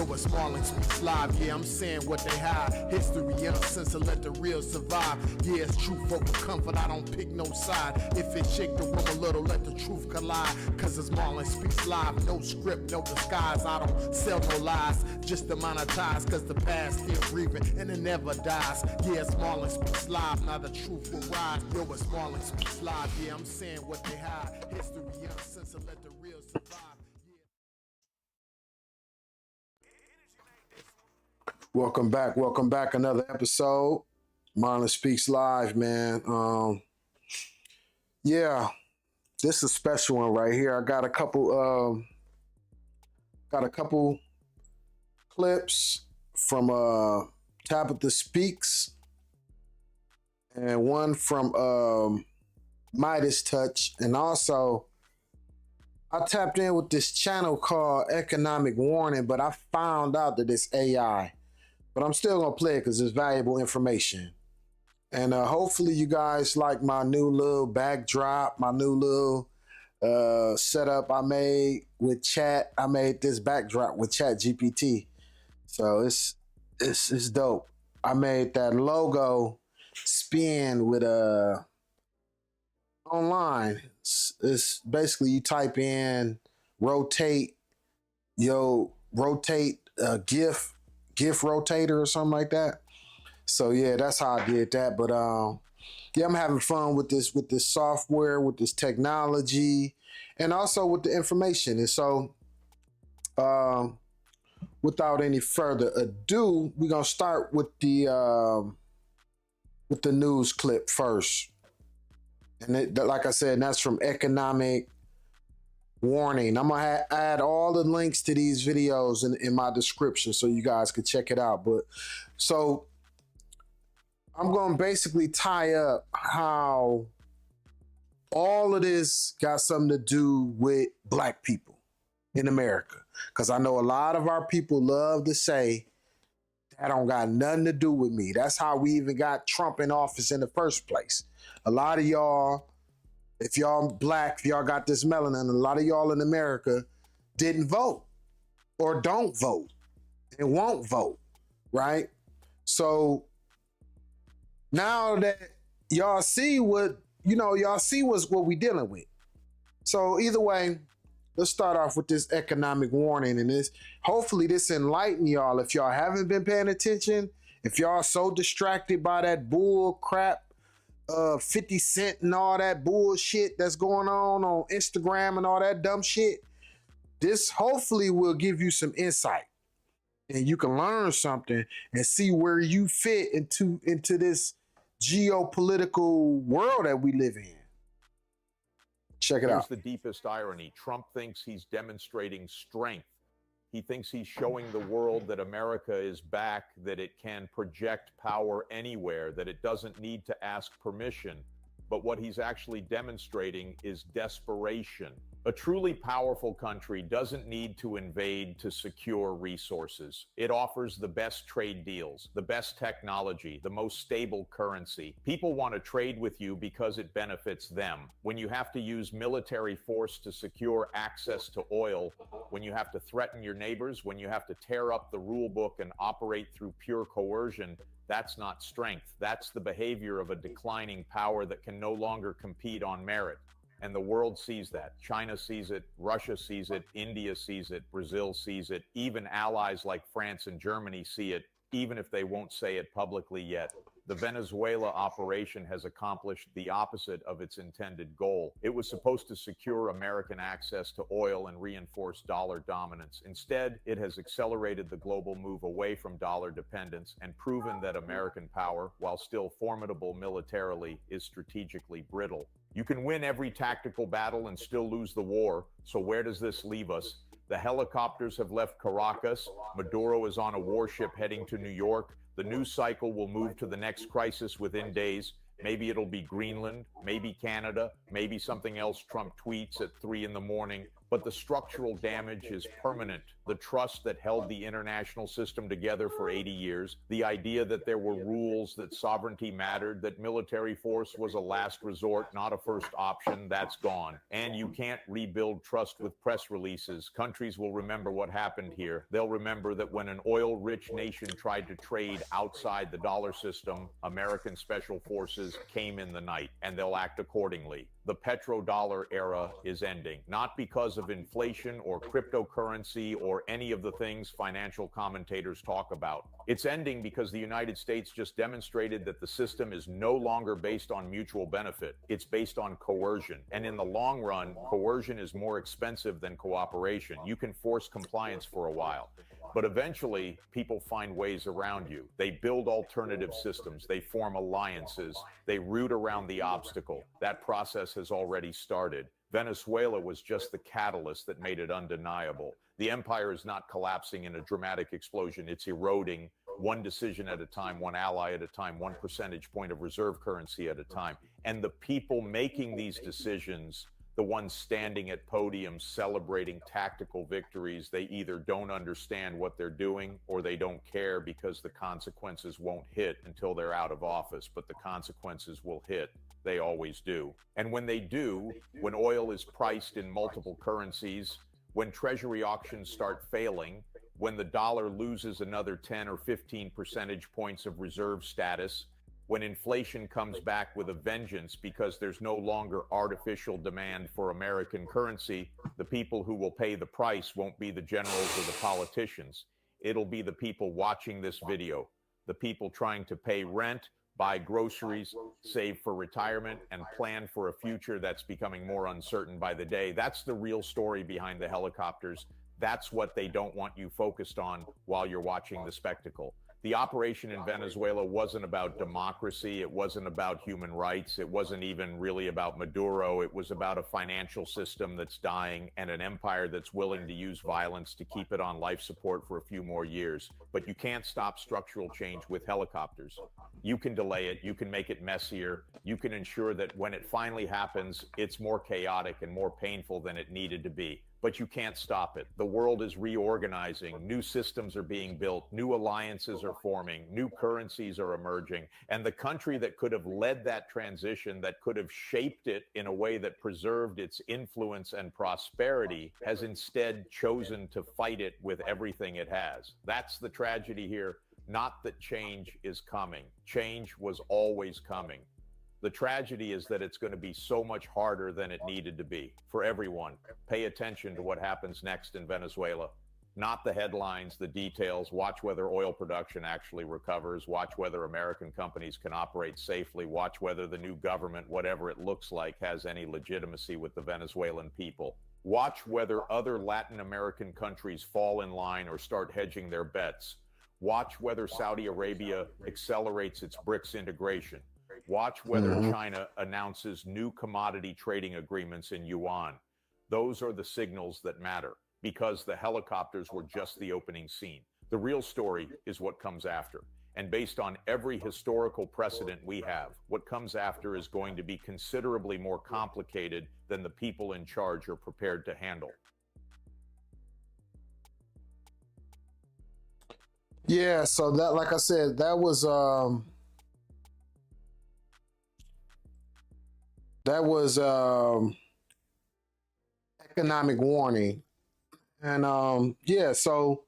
Yo, it's Marlon Speaks Live. Yeah, I'm saying what they hide. History uncensored, let the real survive. Yeah, it's truth over comfort, I don't pick no side. If it shake the room a little, let the truth collide. Cause it's Marlon Speaks Live. No script, no disguise. I don't sell no lies, just to monetize. Cause the past still breathing and it never dies. Yeah, it's Marlon Speaks Live. Now the truth will rise. Yo, it's Marlon Speaks Live. Yeah, I'm saying what they hide. History uncensored, let the real survive. Welcome back. Another episode. Marlon Speaks Live, man. Yeah, this is a special one right here. I got a couple clips from Tabitha Speaks and one from Midas Touch, and also I tapped in with this channel called Economic Warning, but I found out that it's AI. But I'm still gonna play it because it's valuable information. And hopefully you guys like my new little backdrop, my new little setup I made with chat. I made this backdrop with Chat GPT. So it's dope. I made that logo spin with online. It's basically you type in rotate GIF rotator or something like that. So yeah, that's how I did that. But yeah, I'm having fun with this software, with this technology, and also with the information. And so without any further ado, we're gonna start with the news clip first. And like I said, that's from Economic Warning. I'm gonna add all the links to these videos in my description so you guys can check it out. But so I'm gonna basically tie up how all of this got something to do with black people in America. Because I know a lot of our people love to say that don't got nothing to do with me. That's how we even got Trump in office in the first place. A lot of y'all, if y'all black, if y'all got this melanin, a lot of y'all in America didn't vote or don't vote and won't vote, right? So now that y'all see what we dealing with. So either way, let's start off with this economic warning, and hopefully this enlighten y'all if y'all haven't been paying attention, if y'all so distracted by that bull crap 50 Cent and all that bullshit that's going on Instagram and all that dumb shit. This hopefully will give you some insight and you can learn something and see where you fit into this geopolitical world that we live in. Check it out. Here's the deepest irony. Trump thinks he's demonstrating strength. He thinks he's showing the world that America is back, that it can project power anywhere, that it doesn't need to ask permission. But what he's actually demonstrating is desperation. A truly powerful country doesn't need to invade to secure resources. It offers the best trade deals, the best technology, the most stable currency. People want to trade with you because it benefits them. When you have to use military force to secure access to oil, when you have to threaten your neighbors, when you have to tear up the rule book and operate through pure coercion, that's not strength. That's the behavior of a declining power that can no longer compete on merit. And the world sees that. China sees it, Russia sees it, India sees it, Brazil sees it, even allies like France and Germany see it, even if they won't say it publicly yet. The Venezuela operation has accomplished the opposite of its intended goal. It was supposed to secure American access to oil and reinforce dollar dominance. Instead, it has accelerated the global move away from dollar dependence and proven that American power, while still formidable militarily, is strategically brittle. You can win every tactical battle and still lose the war. So where does this leave us? The helicopters have left Caracas. Maduro is on a warship heading to New York. The news cycle will move to the next crisis within days. Maybe it'll be Greenland, maybe Canada, maybe something else Trump tweets at 3 in the morning. but the structural damage is permanent. The trust that held the international system together for 80 years, the idea that there were rules, that sovereignty mattered, that military force was a last resort, not a first option, that's gone. And you can't rebuild trust with press releases. Countries will remember what happened here. They'll remember that when an oil-rich nation tried to trade outside the dollar system, American special forces came in the night, and they'll act accordingly. The petrodollar era is ending, not because of inflation or cryptocurrency or any of the things financial commentators talk about. It's ending because the United States just demonstrated that the system is no longer based on mutual benefit. It's based on coercion. And in the long run, coercion is more expensive than cooperation. You can force compliance for a while, but eventually people find ways around you. They build alternative systems. They form alliances. They root around the obstacle. That process has already started. Venezuela was just the catalyst that made it undeniable. The empire is not collapsing in a dramatic explosion. It's eroding one decision at a time, one ally at a time, one percentage point of reserve currency at a time. And the people making these decisions, the ones standing at podiums celebrating tactical victories, they either don't understand what they're doing or they don't care because the consequences won't hit until they're out of office. But the consequences will hit. They always do. And when they do, when oil is priced in multiple currencies, when treasury auctions start failing, when the dollar loses another 10 or 15 percentage points of reserve status, when inflation comes back with a vengeance because there's no longer artificial demand for American currency, the people who will pay the price won't be the generals or the politicians. It'll be the people watching this video, the people trying to pay rent, buy groceries, save for retirement, and plan for a future that's becoming more uncertain by the day. That's the real story behind the helicopters. That's what they don't want you focused on while you're watching the spectacle. The operation in Venezuela wasn't about democracy. It wasn't about human rights. It wasn't even really about Maduro. It was about a financial system that's dying and an empire that's willing to use violence to keep it on life support for a few more years. But you can't stop structural change with helicopters. You can delay it. You can make it messier. You can ensure that when it finally happens, it's more chaotic and more painful than it needed to be. But you can't stop it. The world is reorganizing. New systems are being built. New alliances are forming. New currencies are emerging. And the country that could have led that transition, that could have shaped it in a way that preserved its influence and prosperity, has instead chosen to fight it with everything it has. That's the tragedy here. Not that change is coming. Change was always coming. The tragedy is that it's going to be so much harder than it needed to be for everyone. Pay attention to what happens next in Venezuela. Not the headlines, the details. Watch whether oil production actually recovers. Watch whether American companies can operate safely. Watch whether the new government, whatever it looks like, has any legitimacy with the Venezuelan people. Watch whether other Latin American countries fall in line or start hedging their bets. Watch whether Saudi Arabia accelerates its BRICS integration. Watch whether China announces new commodity trading agreements in yuan. Those are the signals that matter, because the helicopters were just the opening scene. The real story is what comes after. And based on every historical precedent we have, what comes after is going to be considerably more complicated than the people in charge are prepared to handle. Yeah, so that, like I said, that was economic warning. And yeah, so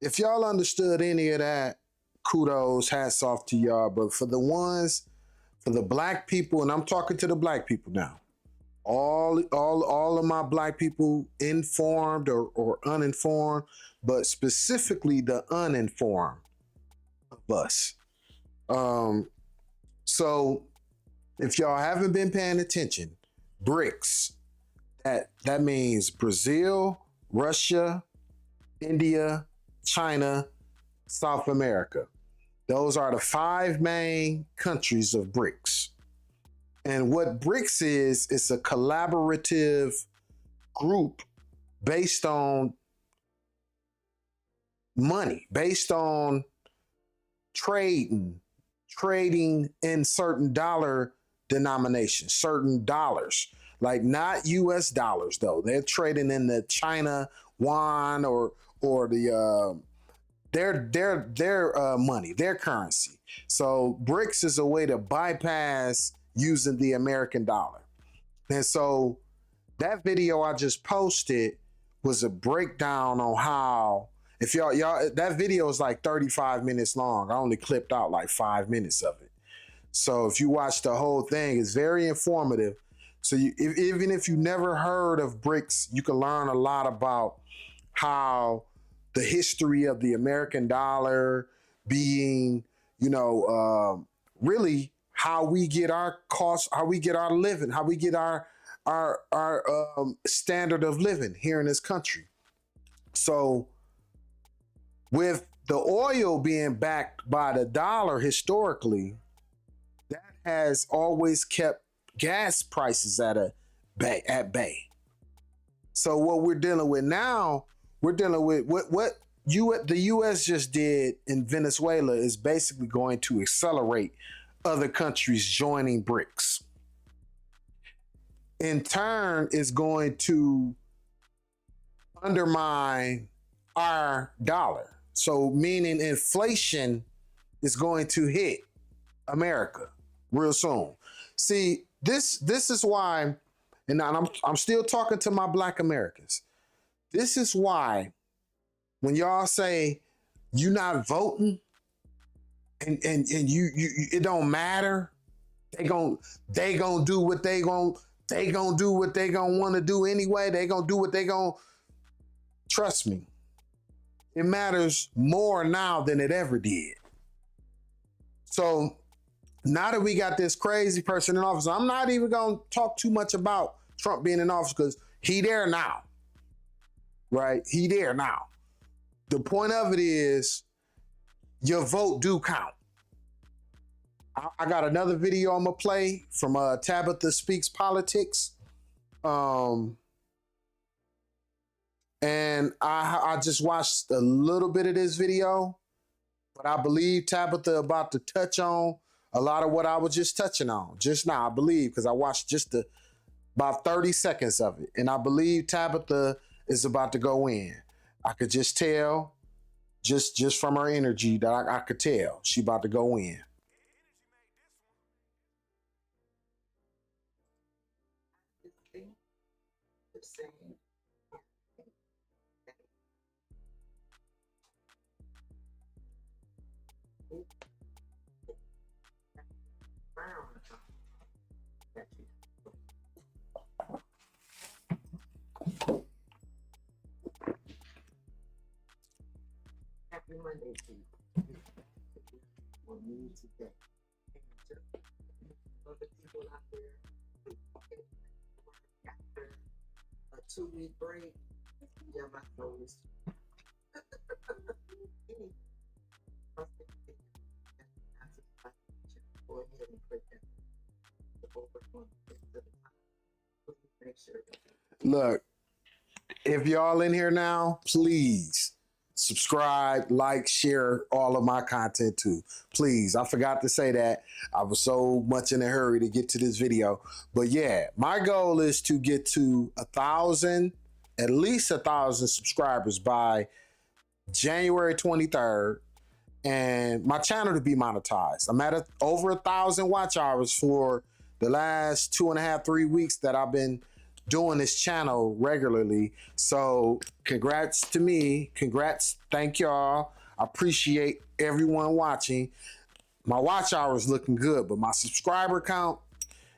if y'all understood any of that, kudos, hats off to y'all. But for the black people, and I'm talking to the black people now, all of my black people, informed or uninformed, but specifically the uninformed of us. So if y'all haven't been paying attention, BRICS, that means Brazil, Russia, India, China, South America. Those are the 5 main countries of BRICS. And what BRICS is, it's a collaborative group based on money, based on trading in certain dollar denominations, certain dollars. like not US dollars though. They're trading in the China yuan or the their money, their currency. So BRICS is a way to bypass using the American dollar. And so that video I just posted was a breakdown on how, if y'all that video is like 35 minutes long. I only clipped out like 5 minutes of it. So if you watch the whole thing, it's very informative. So even if you never heard of BRICS, you can learn a lot about how the history of the American dollar being, really how we get our costs, how we get our living, how we get our standard of living here in this country. So with the oil being backed by the dollar historically, that has always kept gas prices at bay. So what we're dealing with now, we're dealing with what the US just did in Venezuela is basically going to accelerate other countries joining BRICS. In turn, is going to undermine our dollar. So meaning inflation is going to hit America real soon. See, this is why, and I'm still talking to my Black Americans. This is why when y'all say you not voting and you it don't matter, they gonna do what they gonna do what they gonna want to do anyway. They gonna do what they gonna, trust me. It matters more now than it ever did. So now that we got this crazy person in office, I'm not even gonna talk too much about Trump being in office because he there now. Right? He there now. The point of it is your vote do count. I got another video I'm gonna play from Tabitha Speaks Politics. And I just watched a little bit of this video, but I believe Tabitha about to touch on a lot of what I was just touching on just now. I believe because I watched just about 30 seconds of it, and I believe Tabitha is about to go in. I could just tell, just from her energy that I could tell she about to go in. Happy Monday to you. For me today. And to other people out there after a 2-week break, yeah, my phone is go ahead and put that over on the top. Make sure. Look, if y'all in here now, please subscribe, like, share all of my content too. Please. I forgot to say that. I was so much in a hurry to get to this video. But yeah, my goal is to get to 1,000, at least 1,000 subscribers by January 23rd. And my channel to be monetized. I'm at over 1,000 watch hours for the last 2.5, 3 weeks that I've been doing this channel regularly. So congrats to me. Congrats. Thank y'all. I appreciate everyone watching. My watch hours looking good, but my subscriber count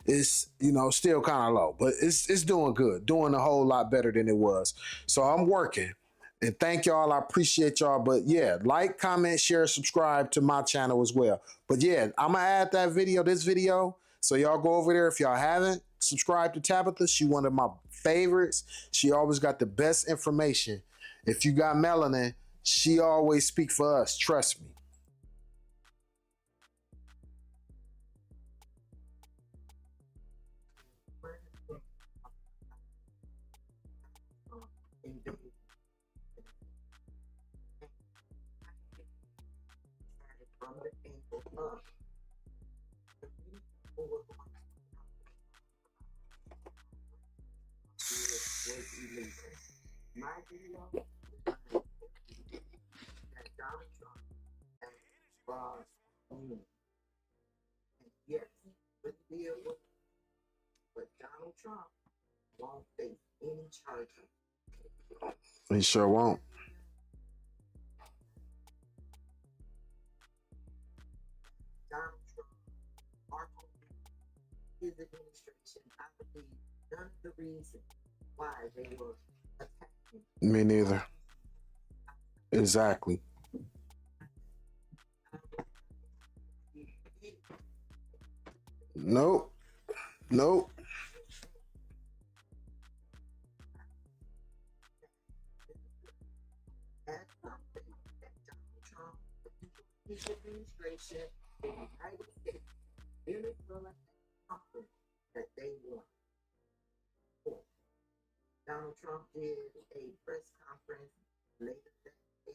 is, still kind of low, but it's doing good, doing a whole lot better than it was. So I'm working. And thank y'all. I appreciate y'all. But yeah, like, comment, share, subscribe to my channel as well. But yeah, I'm going to add this video. So y'all go over there. If y'all haven't subscribed to Tabitha, she one of my favorites. She always got the best information. If you got melanin, she always speak for us. Trust me. From the ankle up. The people were going that Donald Trump has broad immunity. And yes, with the deal with, but Donald Trump won't face any charges. He sure won't. Donald Trump, Marco, his administration, I believe none of the reason why they were attacking. Me neither. Exactly. Nope. Nope. As something that Donald Trump, the people in his administration, the United States, really feel like something that they want. Donald Trump did a press conference later that day.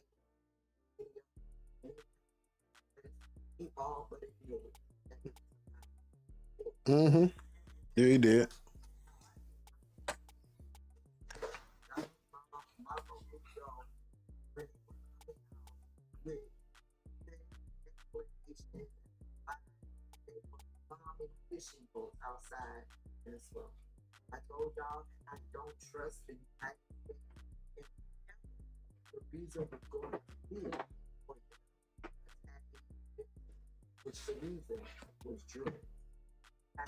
He all but admitted that he Mm-hmm. Yeah, he did. Marco Rubio when they were coming out with that explanation that they were bombing fishing boats outside Venezuela. I told y'all I don't trust the United States. And the reason we're going to be for attacking, which the reason was Germany. I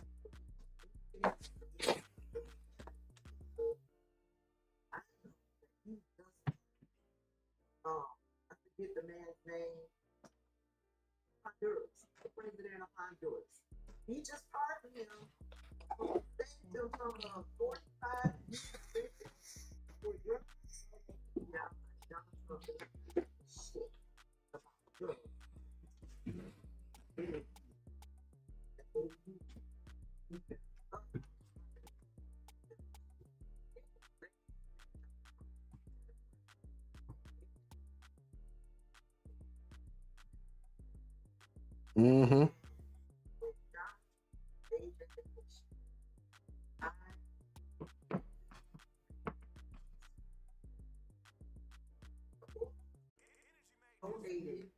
forget the man's name. Honduras, the president of Honduras. He just pardoned him. Thanked him from a 45 year sentence for drugs. Now, Donald Trump shit about drugs. Mm-hmm. Donated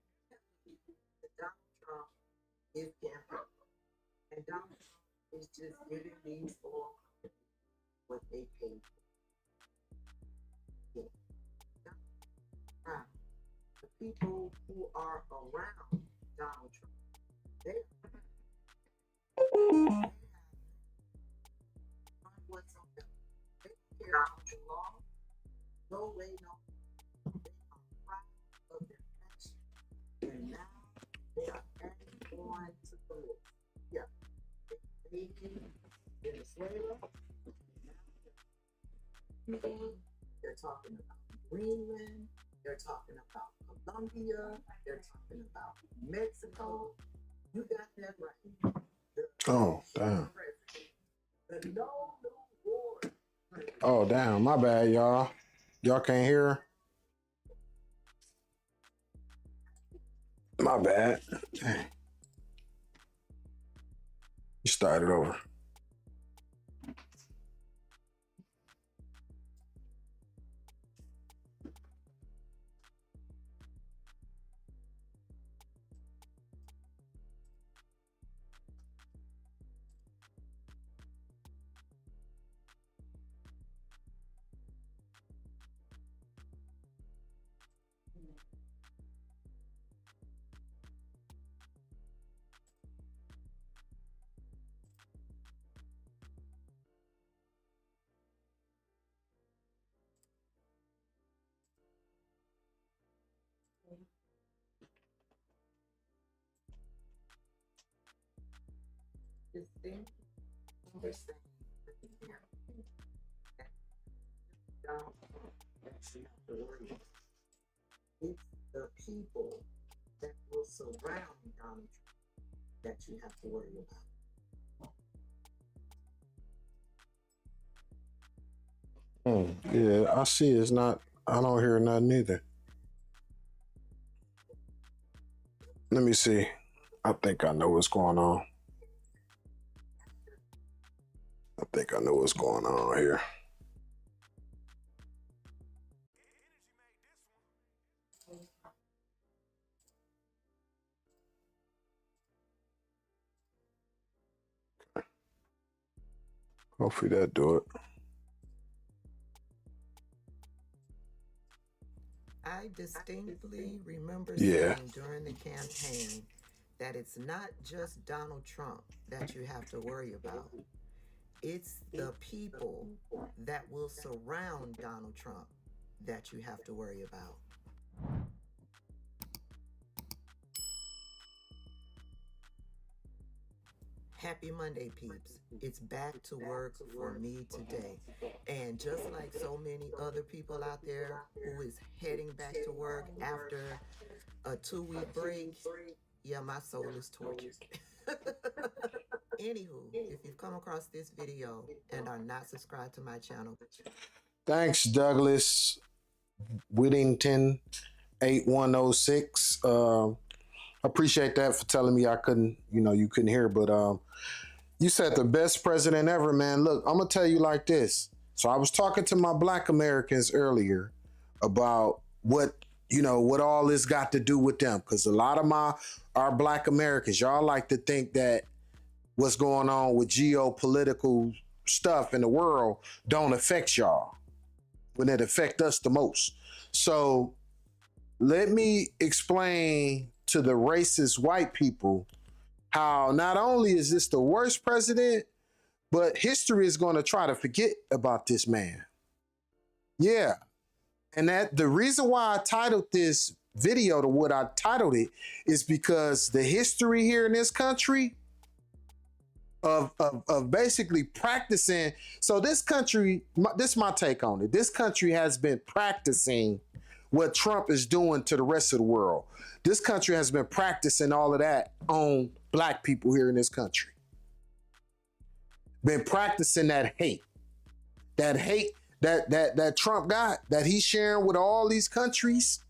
to Donald Trump his campaign. And Donald Trump is just giving these oil companies what they paid for. Yeah. Now, the people who are around Donald Trump, they have whatsoever. They don't care about the law. No way, no. They are proud of their action. And now they are adding on to the list. Yeah. They in Venezuela. They're talking about Greenland. They're talking about Colombia. They're talking about Mexico. You got that right. Oh, damn. The no new war. Oh, damn. My bad, y'all. Y'all can't hear? My bad. Dang. You started over. Distinct understanding that you have to worry about. It's the people that will surround Donald Trump that you have to worry about. Yeah, I see. It's not. I don't hear nothing either. Let me see. I think I know what's going on. I think I know what's going on here. Hopefully that do it. I distinctly remember Yeah. saying during the campaign that it's not just Donald Trump that you have to worry about. It's the people that will surround Donald Trump that you have to worry about. Happy Monday, peeps. It's back to work for me today. And just like so many other people out there who is heading back to work after a 2-week break, yeah, my soul is tortured. Anywho, if you've come across this video and are not subscribed to my channel, Thanks, Douglas Whittington 8106. Appreciate that for telling me I couldn't, you couldn't hear, but you said the best president ever, man. Look, I'm gonna tell you like this. So I was talking to my Black Americans earlier about what all this got to do with them, because a lot of our Black Americans, y'all like to think that what's going on with geopolitical stuff in the world don't affect y'all when it affect us the most. So let me explain to the racist white people how not only is this the worst president, but history is going to try to forget about this man. Yeah. And that the reason why I titled this video to what I titled it is because the history here in this country of basically practicing. So this country, this is my take on it. This country has been practicing what Trump is doing to the rest of the world. This country has been practicing all of that on Black people here in this country. Been practicing that hate that Trump got, that he's sharing with all these countries.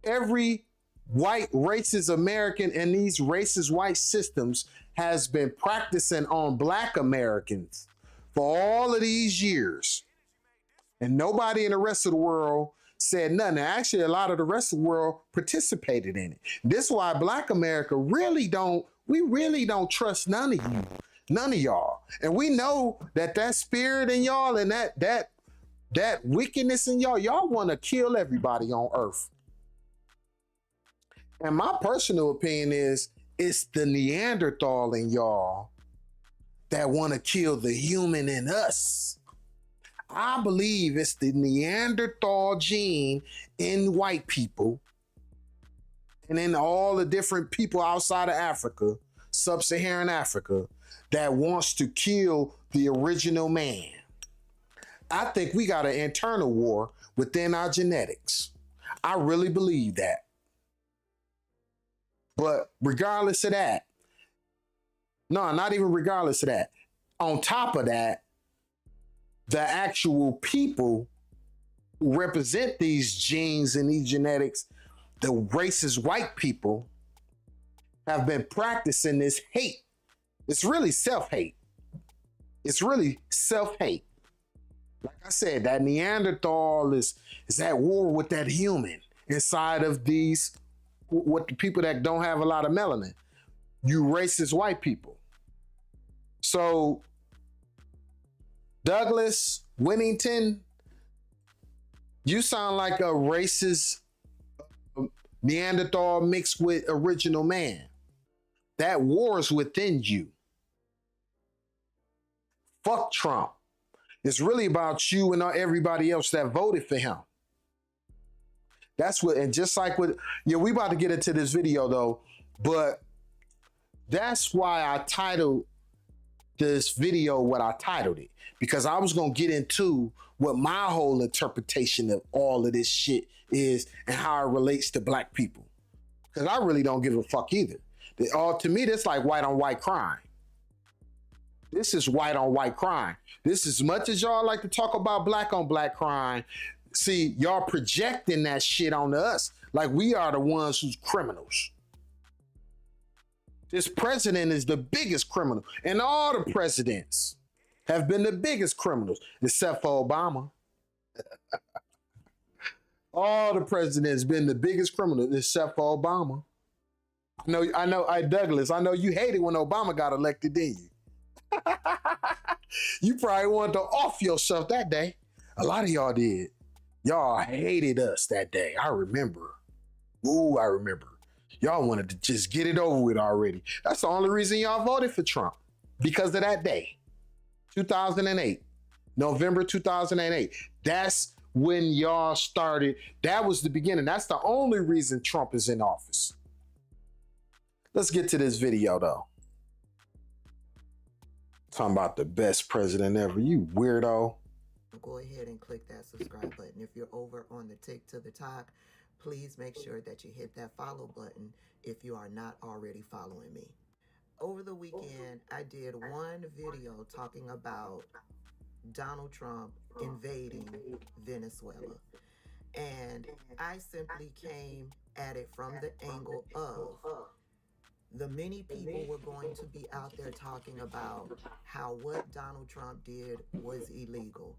Every white racist American in these racist white systems has been practicing on Black Americans for all of these years. And nobody in the rest of the world said nothing. Actually, a lot of the rest of the world participated in it. This is why Black America really don't trust none of you, none of y'all. And we know that spirit in y'all and that wickedness in y'all want to kill everybody on earth. And my personal opinion is it's the Neanderthal in y'all that want to kill the human in us. I believe it's the Neanderthal gene in white people and in all the different people outside of Africa, sub-Saharan Africa, that wants to kill the original man. I think we got an internal war within our genetics. I really believe that. But regardless of that, no, not even regardless of that, on top of that, the actual people who represent these genes and these genetics, the racist white people, have been practicing this hate. It's really self-hate. It's really self-hate. Like I said, that Neanderthal is at war with that human inside of these, what the people that don't have a lot of melanin, you racist white people. So Douglas Whittington, you sound like a racist Neanderthal mixed with original man. That war is within you. Fuck Trump. It's really about you and everybody else that voted for him. That's what, and just like with, we about to get into this video though, but that's why I titled this video what I titled it, because I was going to get into what my whole interpretation of all of this shit is and how it relates to Black people. Because I really don't give a fuck either. To me, that's like white on white crime. This is white on white crime. This, as much as y'all like to talk about black on black crime, see, y'all projecting that shit on us like we are the ones who's criminals. This president is the biggest criminal, and all the presidents have been the biggest criminals, except for Obama. All the presidents been the biggest criminals, except for Obama. Douglas, I know you hated when Obama got elected, didn't you? You probably wanted to off yourself that day. A lot of y'all did. Y'all hated us that day. I remember. Ooh, I remember. Y'all wanted to just get it over with already. That's the only reason y'all voted for Trump. Because of that day. 2008. November 2008. That's when y'all started. That was the beginning. That's the only reason Trump is in office. Let's get to this video though. Talking about the best president ever. You weirdo. Go ahead and click that subscribe button. If you're over on the tick to the top, please make sure that you hit that follow button if you are not already following me. Over the weekend, I did one video talking about Donald Trump invading Venezuela. And I simply came at it from the angle of the many people were going to be out there talking about how what Donald Trump did was illegal.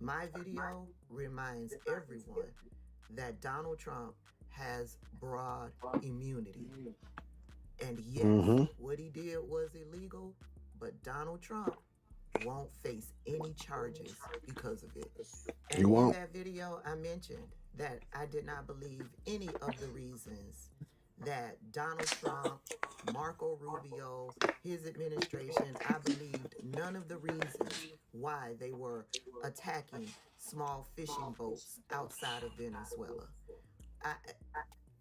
My video reminds everyone that Donald Trump has broad immunity. And yes, what he did was illegal, but Donald Trump won't face any charges because of it. And in that video, I mentioned that I did not believe any of the reasons that Donald Trump, Marco Rubio, his administration, I believed none of the reasons why they were attacking small fishing boats outside of Venezuela.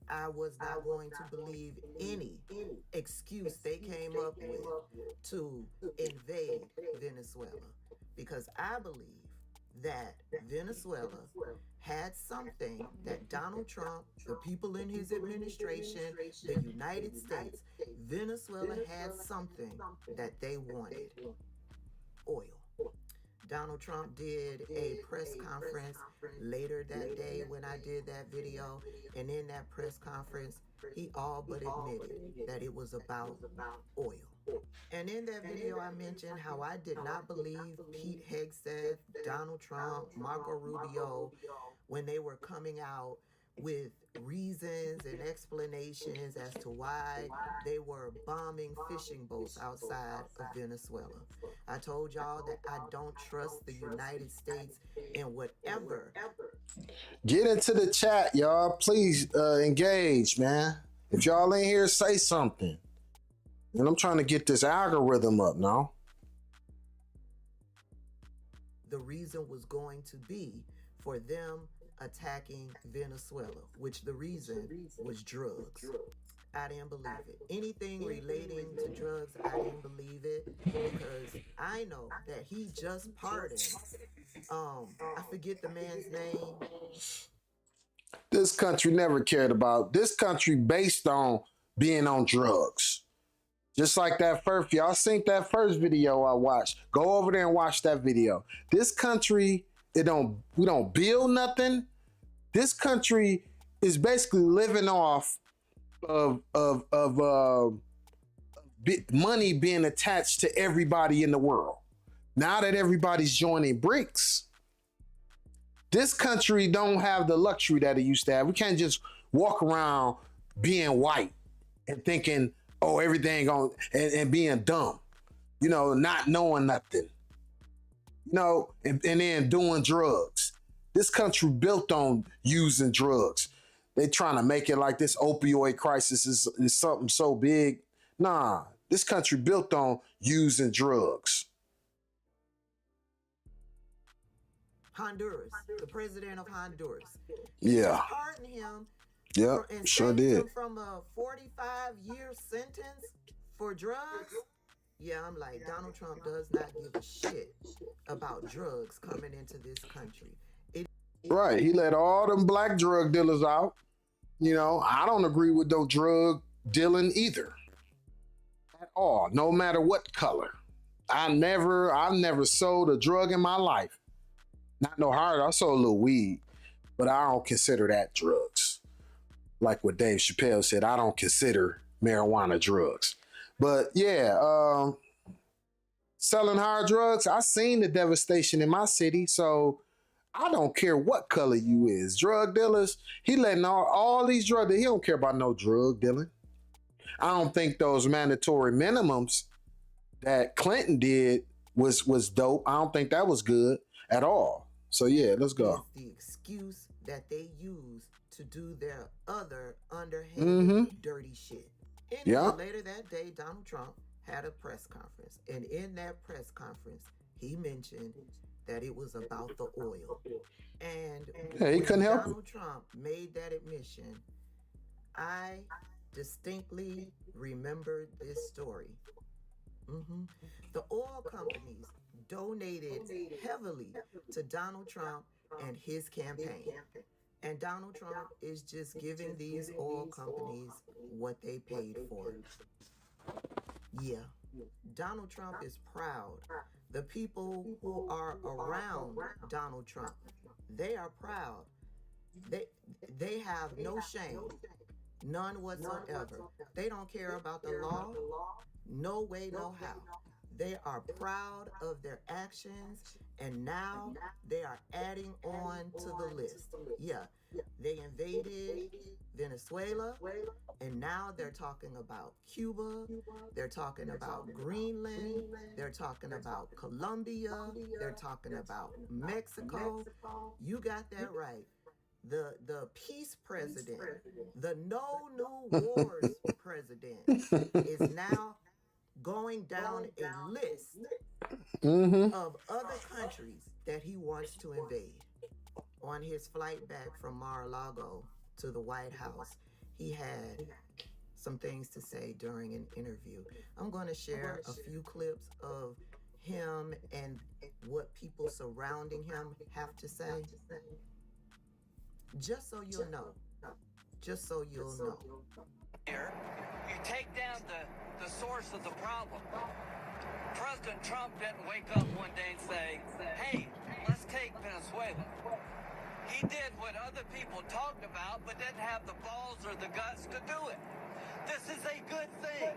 I was not going to believe any excuse they came up with to invade Venezuela, because I believe that Venezuela had something that Donald Trump, the people in his administration, the United States, Venezuela had something that they wanted: oil. Donald Trump did a press conference later that day when I did that video, and in that press conference, he all but admitted that it was about oil. And in that video, I mentioned how I did not believe Pete Hegseth, Donald Trump, Marco Rubio, when they were coming out with reasons and explanations as to why they were bombing fishing boats outside of Venezuela. I told y'all that I don't trust the United States in whatever. Get into the chat, y'all. Please engage, man. If y'all ain't here, say something. And I'm trying to get this algorithm up now. The reason was going to be for them attacking Venezuela, which the reason was drugs. I didn't believe it. Anything relating to drugs, I didn't believe it, because I know that he just pardoned, I forget the man's name. This country never cared about this country based on being on drugs. Just like that first, y'all seen that first video I watched. Go over there and watch that video. This country, we don't build nothing. This country is basically living off of money being attached to everybody in the world. Now that everybody's joining BRICS, this country don't have the luxury that it used to have. We can't just walk around being white and thinking, oh, everything on and being dumb, not knowing nothing, and then doing drugs. This country built on using drugs. They trying to make it like this opioid crisis is something so big. Nah, this country built on using drugs. Honduras, the president of Honduras. Yeah. Pardoned him. Yep, and sure did. Him from a 45-year sentence for drugs. Yeah, I'm like, Donald Trump does not give a shit about drugs coming into this country. Right, he let all them black drug dealers out. I don't agree with no drug dealing either. At all, no matter what color. I've never sold a drug in my life. Not no hard. I sold a little weed, but I don't consider that drugs. Like what Dave Chappelle said, I don't consider marijuana drugs. But yeah, selling hard drugs, I seen the devastation in my city, so I don't care what color you is. Drug dealers, he letting all these drugs, he don't care about no drug dealing. I don't think those mandatory minimums that Clinton did was dope. I don't think that was good at all. So yeah, let's Is go. the excuse that they use to do their other Mm-hmm. underhanded, dirty shit. Anyway, Yeah. later that day, Donald Trump had a press conference. And in that press conference, he mentioned that it was about the oil. And Yeah, he when couldn't help it. Donald Trump made that admission, I distinctly remembered this story. hmm The oil companies donated heavily to Donald Trump and his campaign. And Donald Trump is just giving these oil companies what they paid for. Yeah, Donald Trump is proud. The people who are around Donald Trump, they are proud. They they have no shame, none whatsoever. They don't care about the law, no way, no how. They are proud of their actions, and now they are adding on to the list. Yeah, they invaded Venezuela, and now they're talking about Cuba, they're talking about Greenland, they're talking about Colombia, they're talking about Mexico. You got that right. The peace president, the no new wars president, is now going down a list Mm-hmm. of other countries that he wants to invade. On his flight back from Mar-a-Lago to the White House, he had some things to say during an interview. I'm going to share a few clips of him and what people surrounding him have to say, just so you'll know. Just so you'll know. Here, you take down the source of the problem. President Trump didn't wake up one day and say, hey, let's take Venezuela. He did what other people talked about, but didn't have the balls or the guts to do it. This is a good thing.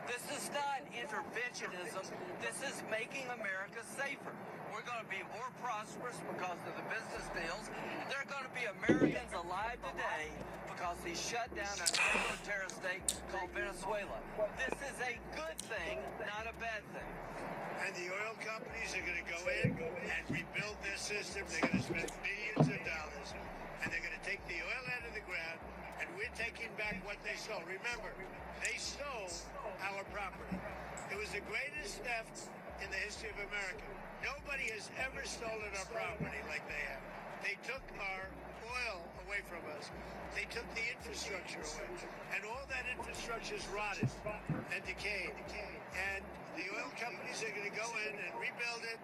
This is not interventionism. This is making America safer. We're going to be more prosperous because of the business deals. There are going to be Americans alive today because he shut down a terrorist state called Venezuela. This is a good thing, not a bad thing. And the oil companies are going to go in and rebuild their system. They're going to spend billions of dollars, and they're going to take the oil out of the ground, and we're taking back what they stole. Remember, they stole our property. It was the greatest theft in the history of America. Nobody has ever stolen our property like they have. They took our oil away from us. They took the infrastructure away. And all that infrastructure is rotted and decayed. And the oil companies are going to go in and rebuild it.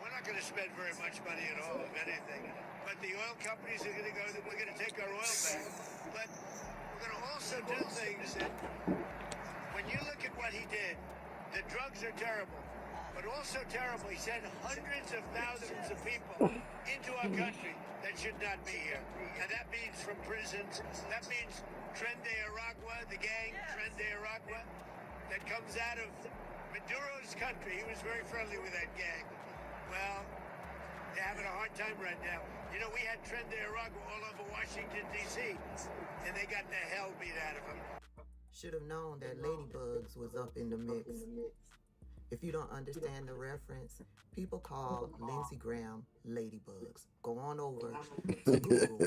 We're not going to spend very much money at all, if anything. But the oil companies are going to go, we're going to take our oil back. But we're going to also do things that, when you look at what he did, the drugs are terrible. But also terrible, he sent hundreds of thousands of people into our country that should not be here. And that means from prisons. That means Tren de Aragua, the gang, Tren de Aragua, that comes out of Maduro's country. He was very friendly with that gang. Well, they're having a hard time right now. You know, we had Tren de Aragua all over Washington, D.C., and they got the hell beat out of them. Should have known that Ladybugs was up in the mix. If you don't understand the reference, people call Lindsey Graham ladybugs. Go on over to Google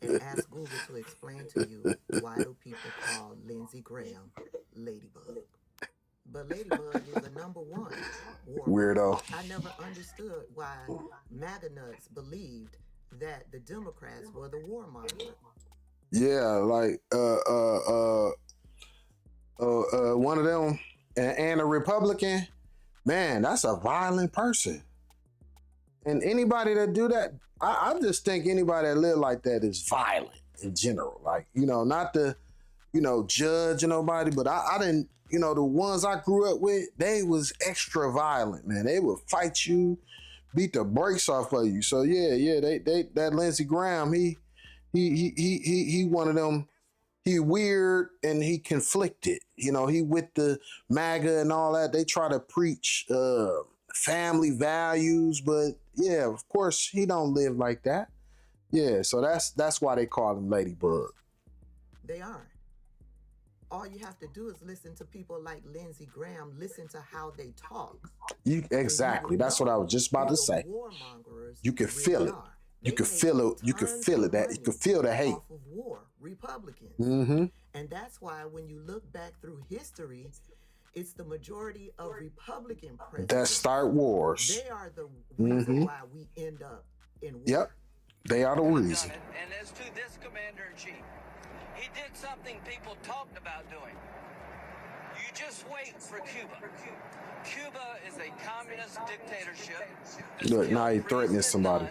and ask Google to explain to you why do people call Lindsey Graham ladybug. But ladybug is the number one war. Weirdo. I never understood why MAGA nuts believed that the Democrats were the warmonger. Yeah, like one of them and a Republican, man, that's a violent person. And anybody that do that, I just think anybody that live like that is violent in general. Like, not to, judge nobody, but I didn't, the ones I grew up with, they was extra violent, man. They would fight you, beat the brakes off of you. So yeah, they that Lindsey Graham, he one of them. He weird and he conflicted. He with the MAGA and all that. They try to preach family values, but yeah, of course he don't live like that. Yeah, so that's why they call him Ladybug. They are. all you have to do is listen to people like Lindsey Graham, listen to how they talk. Exactly. That's what I was just about to say. Warmongers You can really feel it. are. You They can make feel it. You can tons feel of it. That you money can feel the hate. off of war, Republicans. Mm-hmm. And that's why when you look back through history, it's the majority of Republican presidents That start wars. They are the reason why we end up in war. Yep. They are the reason. And as to this commander-in-chief, he did something people talked about doing. You just wait for Cuba. Cuba is a communist dictatorship. Look, now he threatening somebody.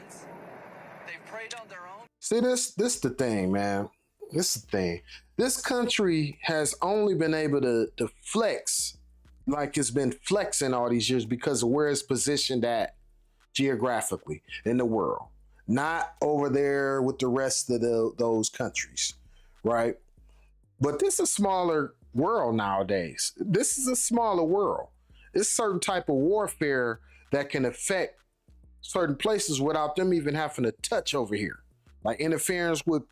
They've preyed on their own. See, this the thing, man. This is the thing. This country has only been able to flex like it's been flexing all these years because of where it's positioned at geographically in the world. Not over there with the rest of those countries, right? But this is a smaller world nowadays. This is a smaller world. It's certain type of warfare that can affect certain places without them even having to touch over here, like interference with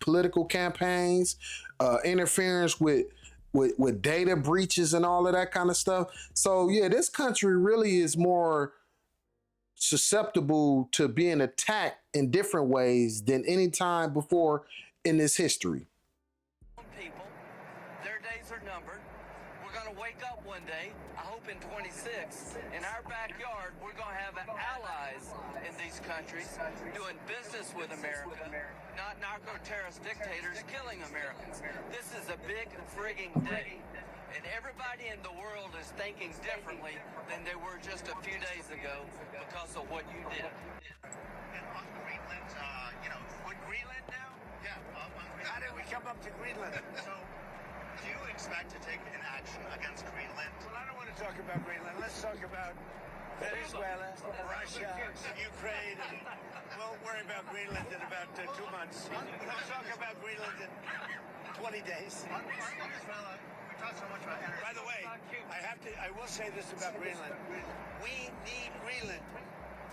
political campaigns, interference with data breaches and all of that kind of stuff. So yeah, this country really is more susceptible to being attacked in different ways than any time before in this history. People, their days are numbered. We're going to wake up one day, I hope in 26, in our backyard, we're going to have allies in these countries doing business with America, not narco-terrorist dictators killing Americans. This is a big frigging day. And everybody in the world is thinking differently than they were just a few days ago because of what you did. And on Greenland, on Greenland now? Yeah, on Greenland. How did we come up to Greenland? So, do you expect to take an action against Greenland? Well, I don't want to talk about Greenland. Let's talk about Venezuela, Russia, Ukraine, and we'll worry about Greenland in about 2 months. We'll talk about Greenland in 20 days. Venezuela. So much about energy. By the way, I will say this about Greenland. We need Greenland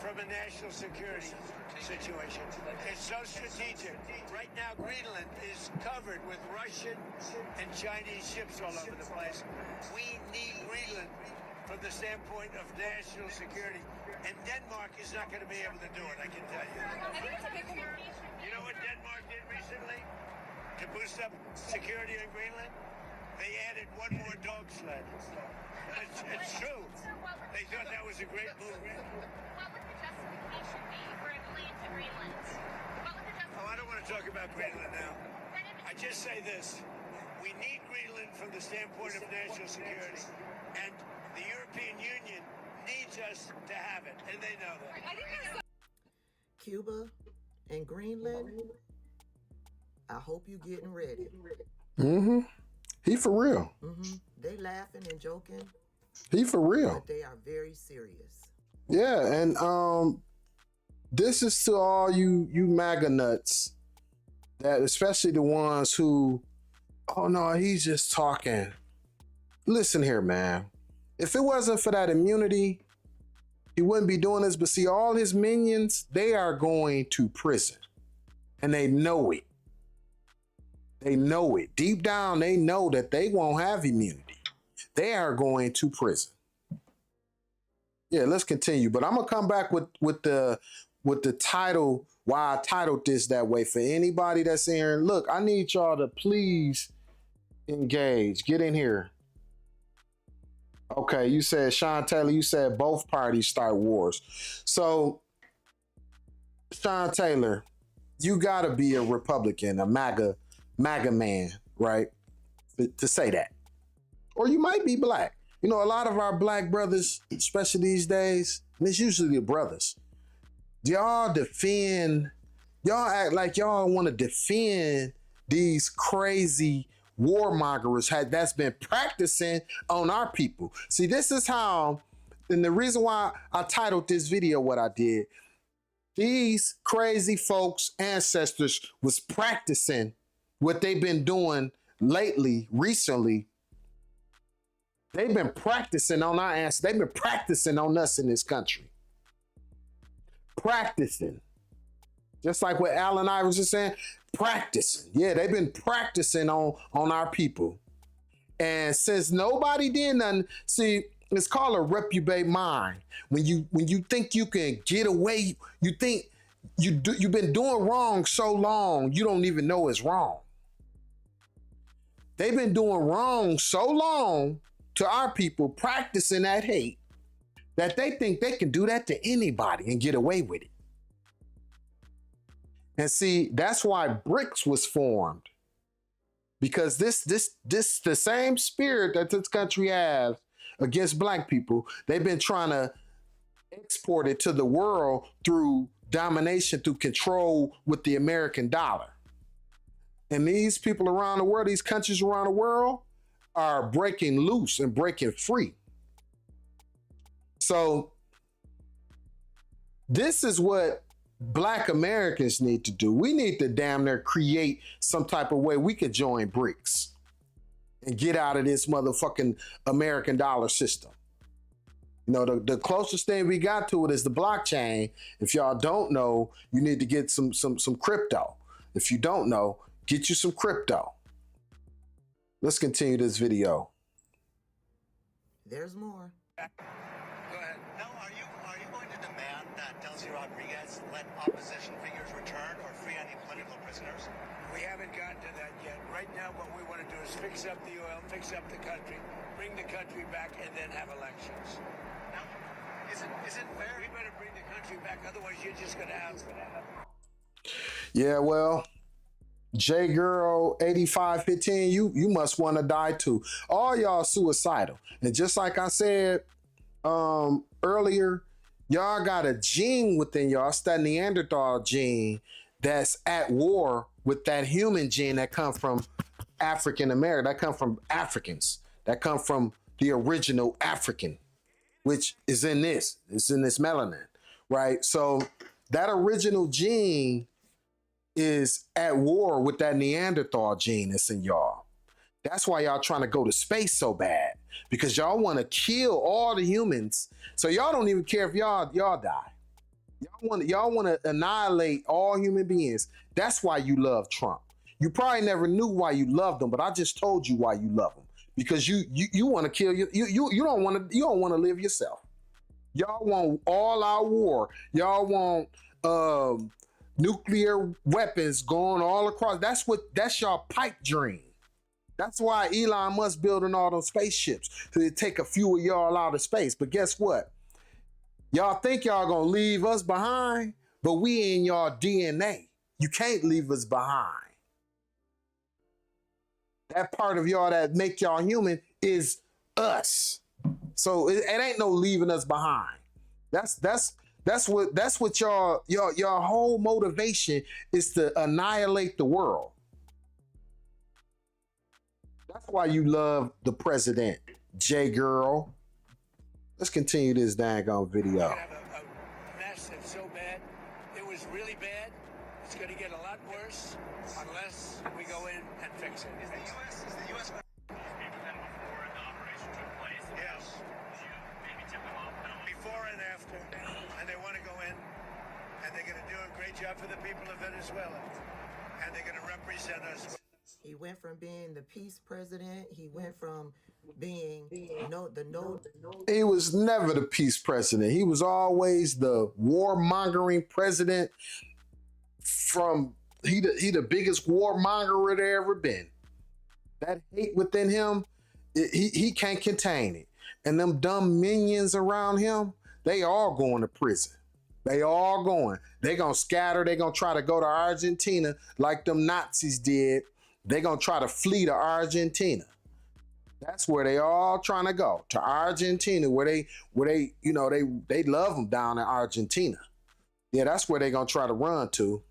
from a national security situation. It's so strategic. Right now, Greenland is covered with Russian and Chinese ships all over the place. We need Greenland from the standpoint of national security. And Denmark is not going to be able to do it, I can tell you. You know what Denmark did recently to boost up security in Greenland? They added one more dog sled. It's true. They thought that was a great move. What would the justification be for agreeing to Greenland? Oh, I don't want to talk about Greenland now. I just say this. We need Greenland from the standpoint of national security. And the European Union needs us to have it. And they know that. Cuba and Greenland, I hope you getting ready. Mm-hmm. He for real. They laughing and joking, He for real. but they are very serious. Yeah, and this is to all you MAGA nuts, that especially the ones who, oh no, he's just talking. Listen here, man. If it wasn't for that immunity, he wouldn't be doing this. But see, all his minions, they are going to prison, and they know it. They know it. Deep down, they know that they won't have immunity. They are going to prison. Yeah, let's continue. But I'm gonna come back with the title, why I titled this that way, for anybody that's in here. And look, I need y'all to please engage. Get in here. Okay, you said, Sean Taylor, you said both parties start wars. So, Sean Taylor, you gotta be a Republican, a MAGA man, right? To say that. Or you might be black. You know, a lot of our black brothers, especially these days, and it's usually the brothers, y'all act like y'all want to defend these crazy warmongers that's been practicing on our people. See, this is how, and the reason why I titled this video what I did, these crazy folks' ancestors was practicing what they've been doing recently. They've been practicing on our ass. They've been practicing on us in this country. Practicing. Just like what Alan I was just saying, practicing. Yeah, they've been practicing on our people. And since nobody did nothing, see, it's called a reprobate mind. When you think you can get away, you think you've been doing wrong so long, you don't even know it's wrong. They've been doing wrong so long to our people, practicing that hate, that they think they can do that to anybody and get away with it. And see, that's why BRICS was formed. Because this the same spirit that this country has against black people, they've been trying to export it to the world through domination, through control with the American dollar. And these people around the world, these countries around the world, are breaking loose and breaking free. So this is what Black Americans need to do. We need to damn near create some type of way we could join BRICS and get out of this motherfucking American dollar system. You know, the closest thing we got to it is the blockchain. If y'all don't know, you need to get some crypto. If you don't know, get you some crypto. Let's continue this video. There's more. Go ahead. Now, are you going to demand that Delcy Rodriguez let opposition figures return or free any political prisoners? We haven't gotten to that yet. Right now, what we want to do is fix up the oil, fix up the country, bring the country back, and then have elections. Now, is it fair? We better bring the country back, otherwise you're just going to have. Yeah, well, J Girl 8515, you must want to die too. All y'all suicidal. And just like I said earlier, y'all got a gene within y'all, it's that Neanderthal gene that's at war with that human gene that come from African American, that come from Africans, that come from the original African, which is in this, it's in this melanin, right? So that original gene is at war with that Neanderthal gene that's in y'all. That's why y'all trying to go to space so bad, because y'all want to kill all the humans. So y'all don't even care if y'all die. Y'all want to annihilate all human beings. That's why you love Trump. You probably never knew why you loved him, but I just told you why you love him. Because you want to kill you don't want to live yourself. Y'all want all our war. Y'all want nuclear weapons going all across. That's y'all pipe dream. That's why Elon Musk building all those spaceships to take a few of y'all out of space. But guess what? Y'all think y'all gonna leave us behind, but we in y'all DNA. You can't leave us behind. That part of y'all that make y'all human is us. So it ain't no leaving us behind. That's what your whole motivation is, to annihilate the world. That's why you love the president, J Girl. Let's continue this daggone video. We're going to have a mess that's so bad. It was really bad. It's going to get a lot worse unless we go in and fix it. Is the U.S. Before the operation took place? Yes. Did you maybe tip them off? Before and after, and they want to go in, and they're going to do a great job for the people of Venezuela, and they're going to represent us. He went from being the peace president. He went from being He was never the peace president. He was always the warmongering president. He the biggest warmonger there ever been. That hate within him, he can't contain it. And them dumb minions around him, they all going to prison. They all going. They gonna scatter. They gonna try to go to Argentina like them Nazis did. They gonna try to flee to Argentina. That's where they all trying to go, to Argentina, where they they love them down in Argentina. Yeah, that's where they gonna try to run to.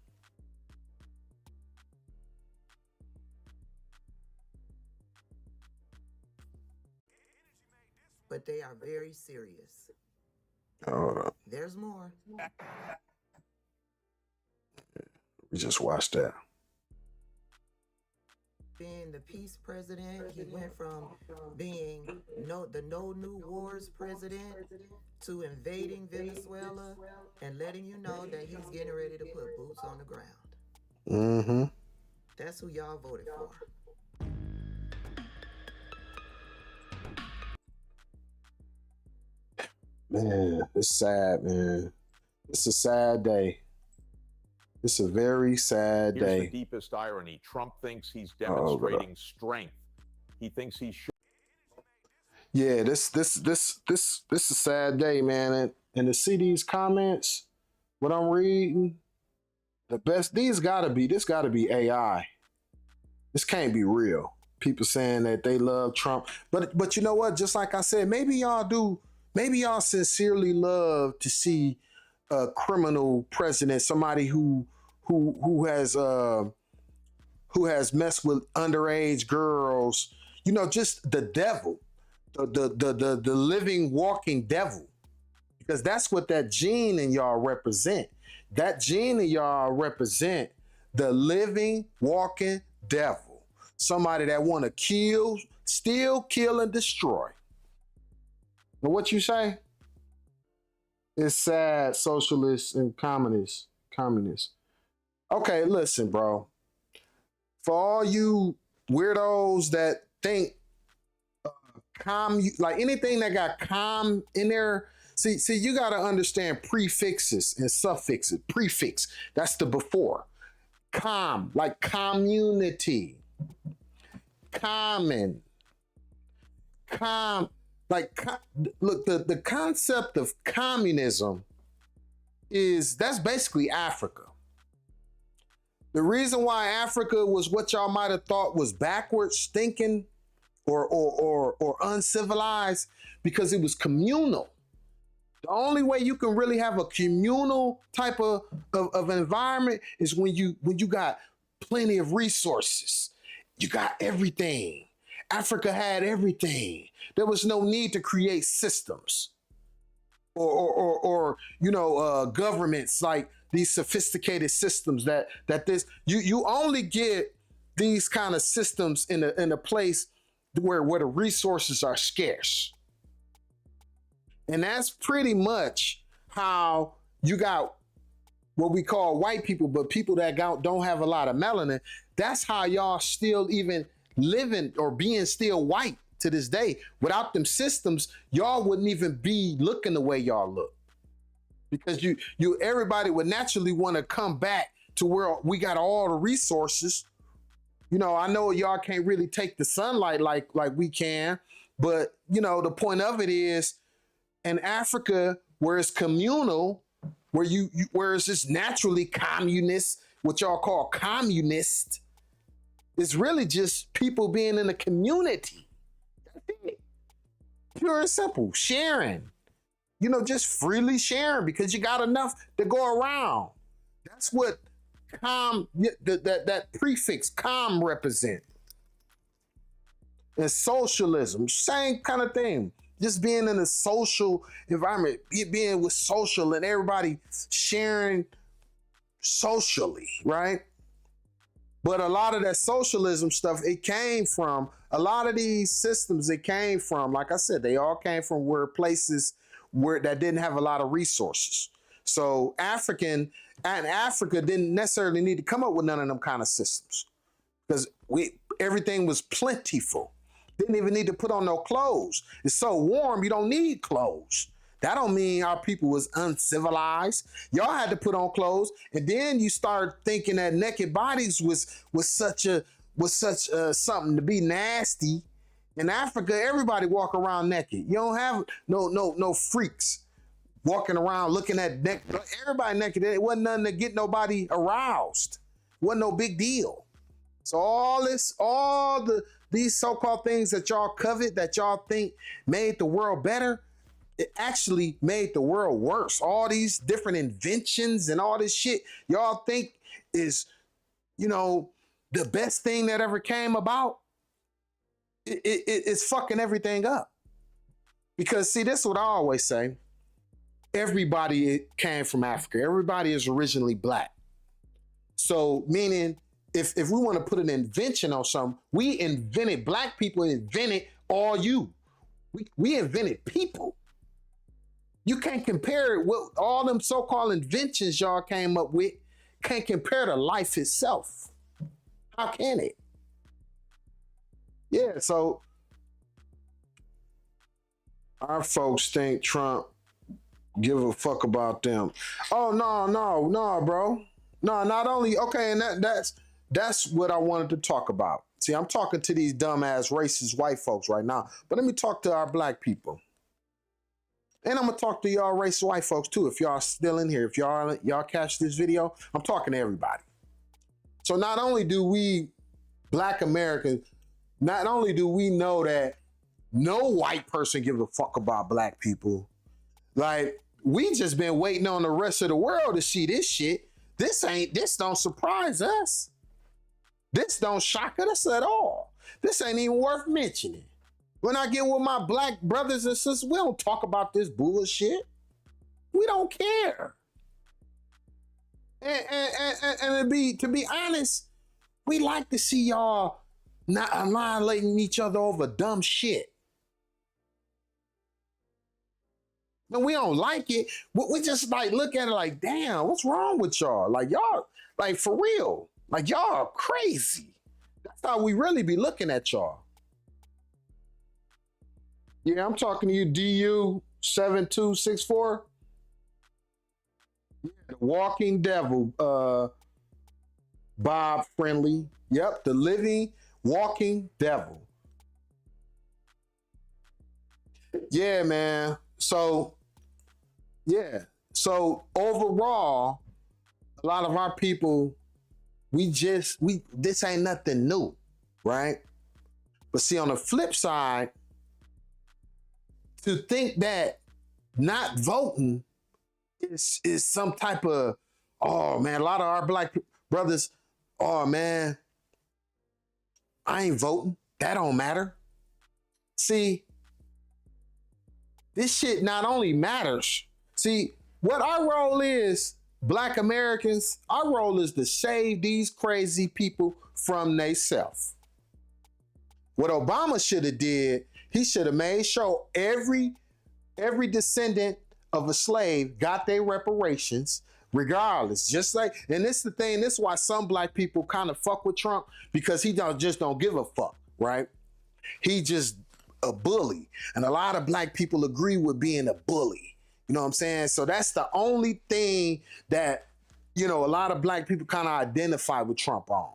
but they are very serious. Hold on. There's more. We just watched that. being the peace president. He went from being the no new wars president to invading Venezuela and letting you know that he's getting ready to put boots on the ground. Mm-hmm. That's who y'all voted for. Man, it's sad, man. It's a sad day. It's a very sad Here's the day. deepest irony. Trump thinks he's Oh, demonstrating strength. He thinks he's Yeah, this a sad day, man. And to see these comments, what I'm reading, this gotta be AI. This can't be real. People saying that they love Trump. But you know what? Just like I said, maybe y'all sincerely love to see a criminal president, somebody who has messed with underage girls, just the devil, the living walking devil, because that's what that gene in y'all represent. That gene in y'all represent the living walking devil, somebody that want to kill, steal, kill, and destroy. And what you say? It's sad, socialists and communists. Okay, listen, bro. For all you weirdos that think like anything that got in there, see, you got to understand prefixes and suffixes. Prefix, that's the before. Like community. Common. Look, the concept of communism that's basically Africa. The reason why Africa was what y'all might have thought was backwards thinking or uncivilized, because it was communal. The only way you can really have a communal type of environment is when you got plenty of resources. You got everything. Africa had everything. There was no need to create systems or governments like these sophisticated systems that you only get these kind of systems in a place where the resources are scarce. And that's pretty much how you got what we call white people, but people that don't have a lot of melanin. That's how y'all still even living or being still white to this day. Without them systems, y'all wouldn't even be looking the way y'all look. Because everybody would naturally want to come back to where we got all the resources. I know y'all can't really take the sunlight like we can, but the point of it is, in Africa, where it's communal, where it's just naturally communist, what y'all call communist, it's really just people being in a community. That's it. Pure and simple. Sharing. Just freely sharing because you got enough to go around. That's what that prefix com represent. And socialism, same kind of thing. Just being in a social environment, being with social and everybody sharing socially, right? But a lot of that socialism stuff, a lot of these systems, like I said, they all came from places that didn't have a lot of resources. So Africa didn't necessarily need to come up with none of them kind of systems because everything was plentiful. Didn't even need to put on no clothes. It's so warm, you don't need clothes. That don't mean our people was uncivilized. Y'all had to put on clothes, and then you start thinking that naked bodies was such something to be nasty. In Africa, everybody walk around naked. You don't have no freaks walking around looking at everybody naked. It wasn't nothing to get nobody aroused. It wasn't no big deal. So these so-called things that y'all covet, that y'all think made the world better, it actually made the world worse. All these different inventions and all this shit y'all think is, the best thing that ever came about, it's fucking everything up. Because see, this is what I always say. Everybody came from Africa. Everybody is originally black. So meaning if we want to put an invention on something, we invented, black people invented all you. We invented people. You can't compare it with all them so-called inventions y'all came up with, can't compare to life itself. How can it? Yeah, so our folks think Trump give a fuck about them. Oh no, bro. No, not only okay, and that's what I wanted to talk about. See, I'm talking to these dumbass racist white folks right now, but let me talk to our black people. And I'm gonna talk to y'all racist white folks too. If y'all still in here, if y'all catch this video, I'm talking to everybody. So not only do we black Americans, not only do we know that no white person gives a fuck about black people, like we just been waiting on the rest of the world to see this shit. This don't surprise us. This don't shock us at all. This ain't even worth mentioning. When I get with my black brothers and sisters, we don't talk about this bullshit. We don't care. And to be honest, we like to see y'all not annihilating each other over dumb shit. But we don't like it. We just like look at it like, damn, what's wrong with y'all? Like y'all, like for real, like y'all are crazy. That's how we really be looking at y'all. Yeah, I'm talking to you, DU7264. Yeah, the Walking Devil, Bob Friendly. Yep, the living walking devil. Yeah, man. So overall, a lot of our people, this ain't nothing new, right? But see, on the flip side, to think that not voting is some type of, oh man, a lot of our black brothers, oh man, I ain't voting. That don't matter. See, this shit not only matters. See, what our role is, black Americans, our role is to save these crazy people from themselves. What Obama should have did, he should have made sure every descendant of a slave got their reparations, regardless. Just like, and this is the thing, this is why some black people kind of fuck with Trump, because he just don't give a fuck, right? He just a bully. And a lot of black people agree with being a bully. You know what I'm saying? So that's the only thing that, you know, a lot of black people kind of identify with Trump on.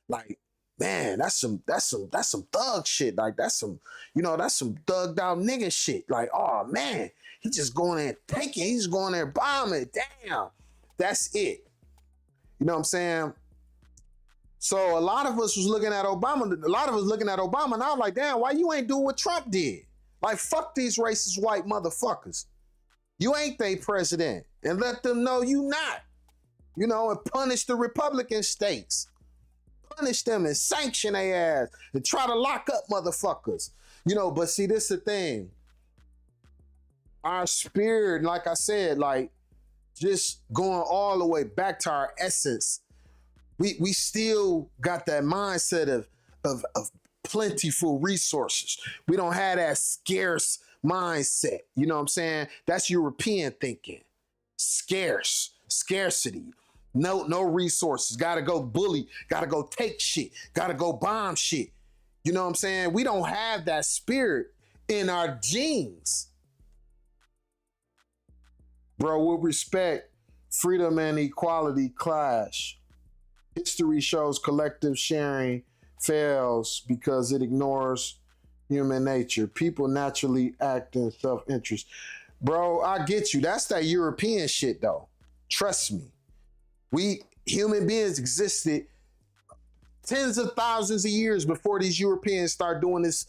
Like, man, that's some thug shit. Like that's some thugged out nigga shit. Like, oh man, he just going there taking, he's going there bombing. Damn, that's it. You know what I'm saying? So a lot of us was looking at Obama, and I was like, damn, why you ain't doing what Trump did? Like, fuck these racist white motherfuckers. You ain't they president. And let them know you not. You know, and punish the Republican states. Punish them and sanction their ass and try to lock up motherfuckers. You know, but see, this is the thing. Our spirit, like I said, like just going all the way back to our essence. We still got that mindset of plentiful resources. We don't have that scarce mindset. You know what I'm saying? That's European thinking. Scarcity. No resources. Gotta go bully. Gotta go take shit. Gotta go bomb shit. You know what I'm saying? We don't have that spirit in our genes. Bro, with respect, freedom and equality clash. History shows collective sharing fails because it ignores human nature. People naturally act in self-interest. Bro, I get you. That's that European shit, though. Trust me. We human beings existed tens of thousands of years before these Europeans start doing this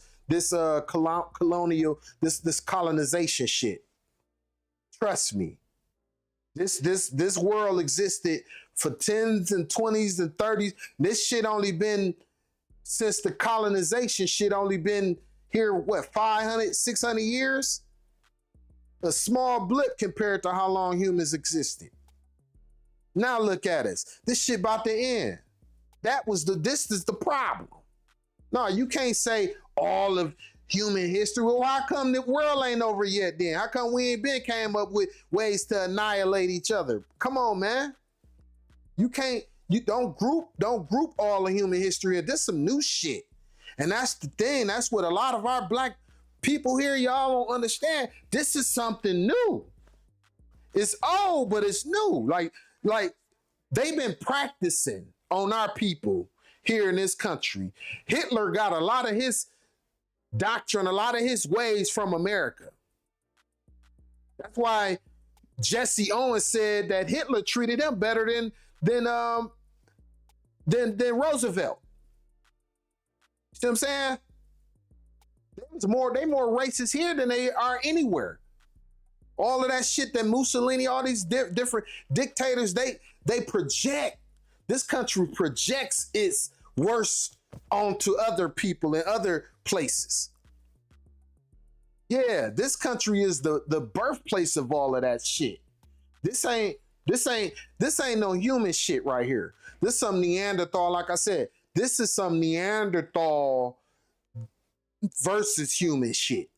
colonial, this colonization shit. Trust me. This world existed for 10s and 20s and 30s. This shit only been, since the colonization shit only been here, what, 500, 600 years? A small blip compared to how long humans existed. Now look at us. This shit about to end. This is the problem. No, you can't say all of human history. Well, how come the world ain't over yet then? How come we ain't been came up with ways to annihilate each other? Come on, man. You don't group all of human history. This some new shit. And that's the thing. That's what a lot of our black people here, y'all don't understand. This is something new. It's old, but it's new. Like they've been practicing on our people here in this country. Hitler got a lot of his doctrine, a lot of his ways from America. That's why Jesse Owens said that Hitler treated him better than Roosevelt. See what I'm saying? They more racist here than they are anywhere. All of that shit that Mussolini, all these different dictators, they project. This country projects its worst onto other people in other places. Yeah, this country is the birthplace of all of that shit. This ain't no human shit right here. This is some Neanderthal, like I said. This is some Neanderthal versus human shit.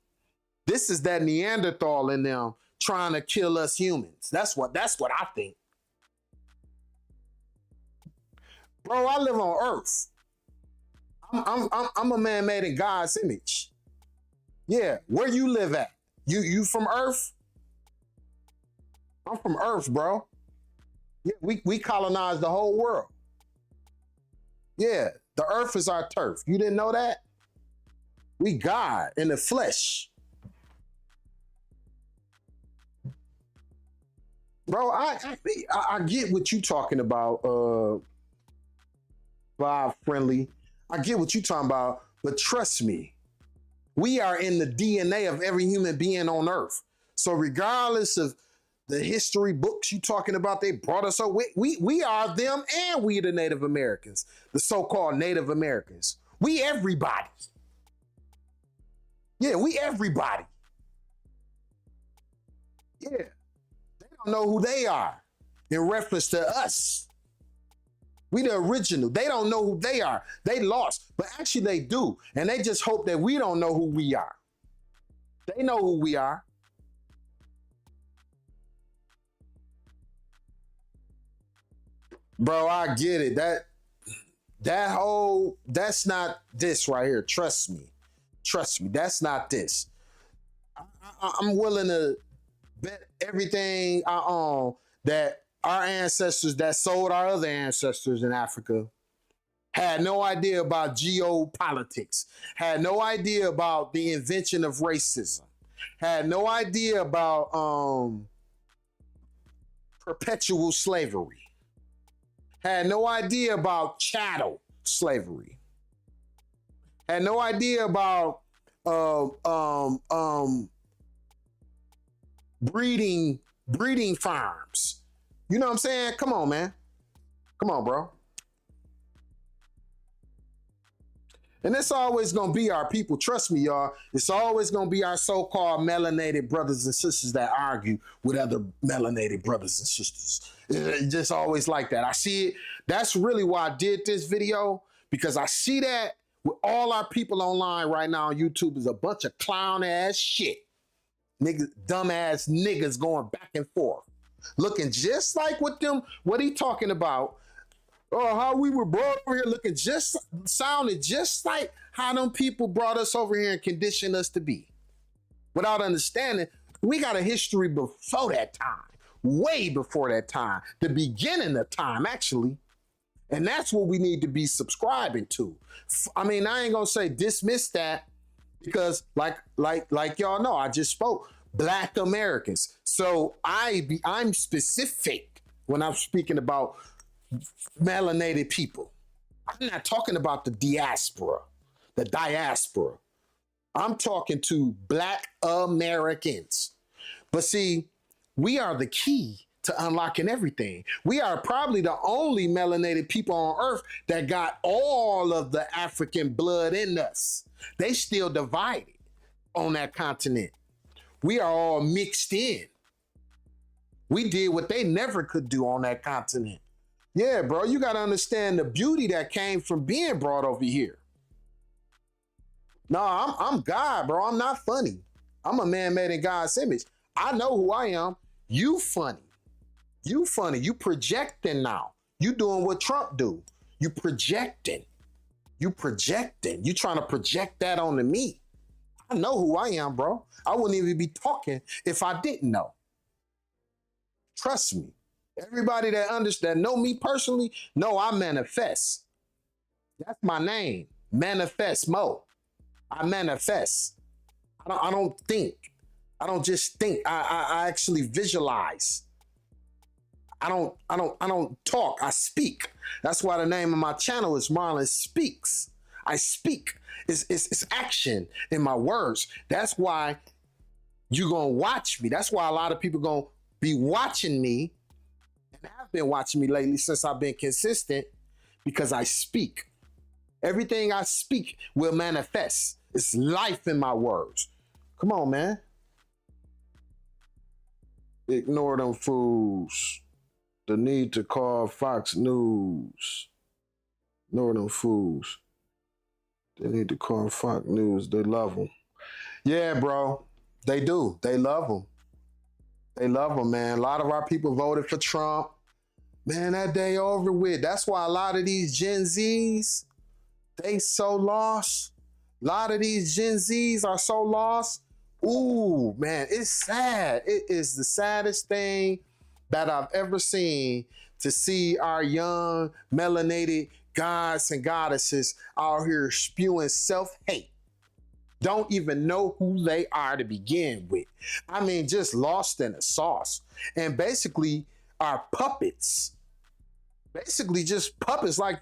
This is that Neanderthal in them trying to kill us humans. That's what I think. Bro, I live on Earth. I'm a man made in God's image. Yeah, where you live at? You from Earth? I'm from Earth, bro. Yeah, we colonized the whole world. Yeah, the Earth is our turf. You didn't know that? We God in the flesh. Bro, I get what you talking about, Bob Friendly. I get what you talking about, but trust me, we are in the DNA of every human being on Earth. So regardless of the history books you talking about, they brought us up. We are them, and we the Native Americans, the so-called Native Americans. We everybody. Yeah, we everybody. Yeah. They don't know who they are in reference to us. We the original. They don't know who they are. They lost, but actually they do. And they just hope that we don't know who we are. They know who we are. Bro, I get it. That's not this right here. Trust me. That's not this. I'm willing to bet everything I own that our ancestors that sold our other ancestors in Africa had no idea about geopolitics, had no idea about the invention of racism, had no idea about perpetual slavery, had no idea about chattel slavery, had no idea about breeding farms. You know what I'm saying? Come on, man. Come on, bro. And it's always going to be our people. Trust me, y'all. It's always going to be our so-called melanated brothers and sisters that argue with other melanated brothers and sisters. It's just always like that. I see it. That's really why I did this video, because I see that with all our people online right now on YouTube is a bunch of clown ass shit. Niggas, dumb ass niggas going back and forth. Looking just like what he talking about. Oh, how we were brought over here sounded just like how them people brought us over here and conditioned us to be. Without understanding, we got a history before that time. Way before that time. The beginning of time, actually. And that's what we need to be subscribing to. I mean, I ain't gonna say dismiss that, because like y'all know, I just spoke Black Americans. So I'm specific when I'm speaking about melanated people. I'm not talking about the diaspora. I'm talking to Black Americans. But see, we are the key to unlocking everything. We are probably the only melanated people on Earth that got all of the African blood in us. They still divided on that continent. We are all mixed in. We did what they never could do on that continent. Yeah, bro, you got to understand the beauty that came from being brought over here. No, I'm God, bro. I'm not funny. I'm a man made in God's image. I know who I am. You funny. You funny. You projecting now. You doing what Trump do. You projecting. You projecting. You trying to project that onto me. I know who I am, bro. I wouldn't even be talking if I didn't know. Trust me. Everybody that know me personally, know I manifest. That's my name. Manifest Mo. I manifest. I don't think. I don't just think. I actually visualize. I don't talk. I speak. That's why the name of my channel is Marlon Speaks. I speak. It's action in my words. That's why you're gonna watch me. That's why a lot of people gonna be watching me and have been watching me lately since I've been consistent, because I speak. Everything I speak will manifest. It's life in my words. Come on, man. Ignore them fools. The need to call Fox News. Ignore them fools. They need to call Fox News. They love them. Yeah, bro. They do. They love them. They love them, man. A lot of our people voted for Trump. Man, that day over with. That's why a lot of these Gen Zs, they so lost. A lot of these Gen Zs are so lost. Ooh, man, it's sad. It is the saddest thing that I've ever seen, to see our young melanated gods and goddesses out here spewing self-hate. Don't even know who they are to begin with. I mean, just lost in the sauce. And basically are puppets. Basically just puppets, like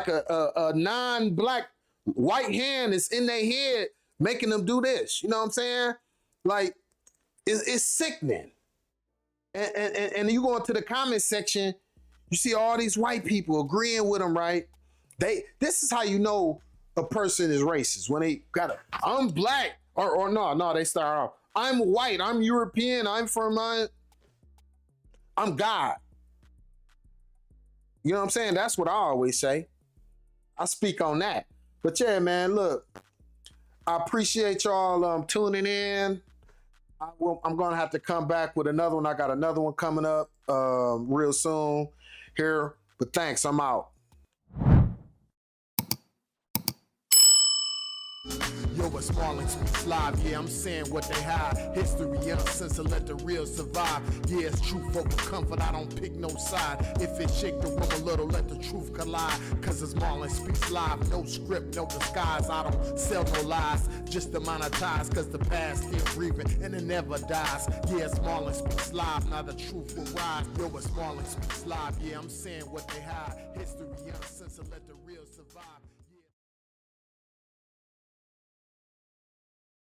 a non-black white hand is in their head making them do this. You know what I'm saying? Like, it's sickening. And you go into the comment section, you see all these white people agreeing with them, right? This is how you know a person is racist. When they got I'm black, or no, they start off, I'm white, I'm European, I'm God. You know what I'm saying? That's what I always say. I speak on that. But yeah, man, look, I appreciate y'all tuning in. I'm going to have to come back with another one. I got another one coming up real soon here. But thanks, I'm out. Yo, it's Marlon Speaks Live. Yeah, I'm saying what they hide. History uncensored, let the real survive. Yeah, it's truth over comfort, I don't pick no side. If it shake the room a little, let the truth collide. Cause it's Marlon Speaks Live. No script, no disguise. I don't sell no lies, just to monetize. Cause the past still breathing and it never dies. Yeah, it's Marlon Speaks Live. Now the truth will rise. Yo, it's Marlon Speaks Live. Yeah, I'm saying what they hide. History uncensored, let the